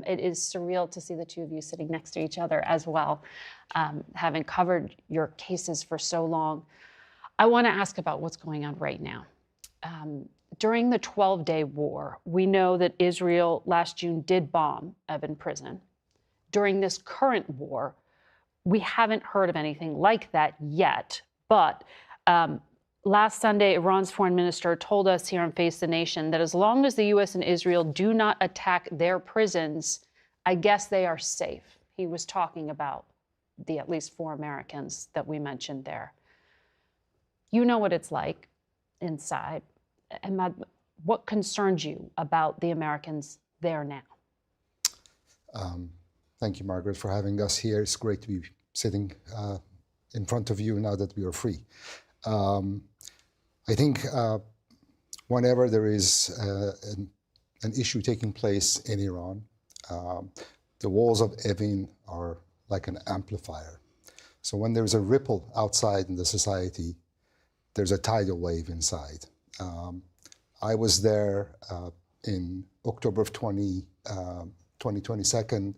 It is surreal to see the two of you sitting next to each other as well, having covered your cases for so long. I want to ask about what's going on right now. During the 12-day war, we know that Israel last June did bomb Evin prison. During this current war, we haven't heard of anything like that yet, but last Sunday, Iran's foreign minister told us here on Face the Nation that as long as the U.S. and Israel do not attack their prisons, I guess they are safe. He was talking about the at least 4 Americans that we mentioned there. You know what it's like inside. Emad, what concerns you about the Americans there now? Thank you, Margaret, for having us here. It's great to be sitting in front of you now that we are free. I think whenever there is an issue taking place in Iran, the walls of Evin are like an amplifier. So when there's a ripple outside in the society, there's a tidal wave inside. I was there in October of 2022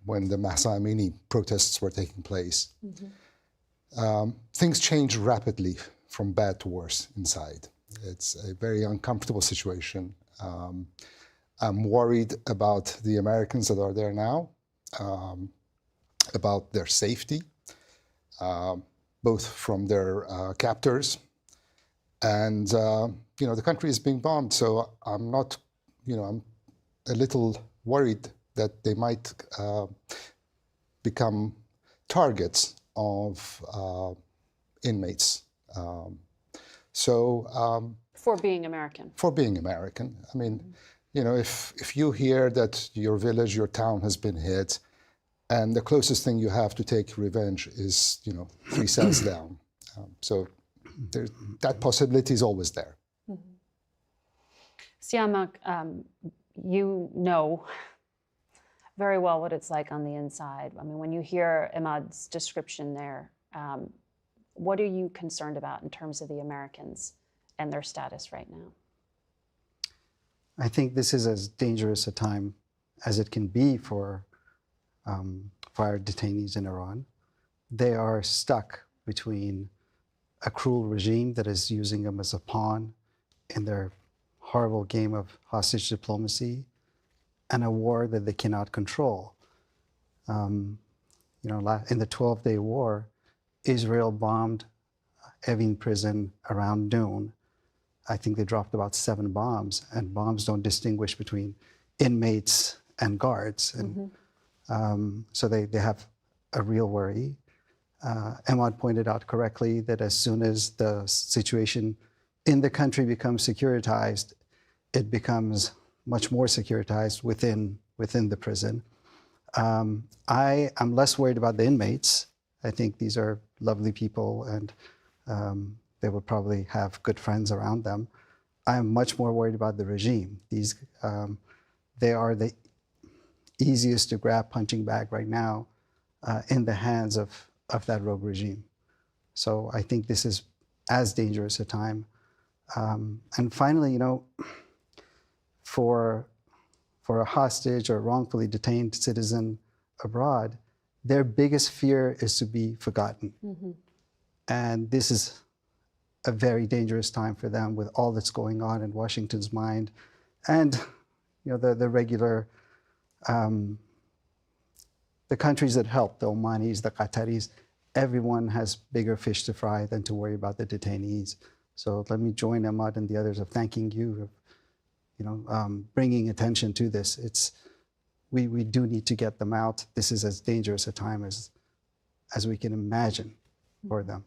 when the Mahsa Amini protests were taking place. Mm-hmm. Things change rapidly from bad to worse inside. It's a very uncomfortable situation. I'm worried about the Americans that are there now, about their safety, both from their captors and, the country is being bombed. So I'm not, I'm a little worried that they might become targets of inmates. For being American. For being American. I mean, if you hear that your village, your town has been hit, and the closest thing you have to take revenge is, 3 cells down. So that possibility is always there. Mm-hmm. Siamak, you know very well what it's like on the inside. I mean, when you hear Emad's description there, what are you concerned about in terms of the Americans and their status right now? I think this is as dangerous a time as it can be for our detainees in Iran. They are stuck between a cruel regime that is using them as a pawn in their horrible game of hostage diplomacy and a war that they cannot control. In the 12-day war, Israel bombed Evin prison around noon. I think they dropped about 7 bombs, and bombs don't distinguish between inmates and guards. And so they have a real worry. Emad pointed out correctly that as soon as the situation in the country becomes securitized, it becomes much more securitized within the prison. I am less worried about the inmates. I think these are lovely people, and they will probably have good friends around them. I am much more worried about the regime. They are the easiest to grab punching bag right now in the hands of that rogue regime. So I think this is as dangerous a time. And finally, for a hostage or wrongfully detained citizen abroad, their biggest fear is to be forgotten. Mm-hmm. And this is a very dangerous time for them with all that's going on in Washington's mind. And the regular, the countries that help, the Omanis, the Qataris, everyone has bigger fish to fry than to worry about the detainees. So let me join Emad and the others of thanking you, bringing attention to this. We do need to get them out. This is as dangerous a time as we can imagine for them.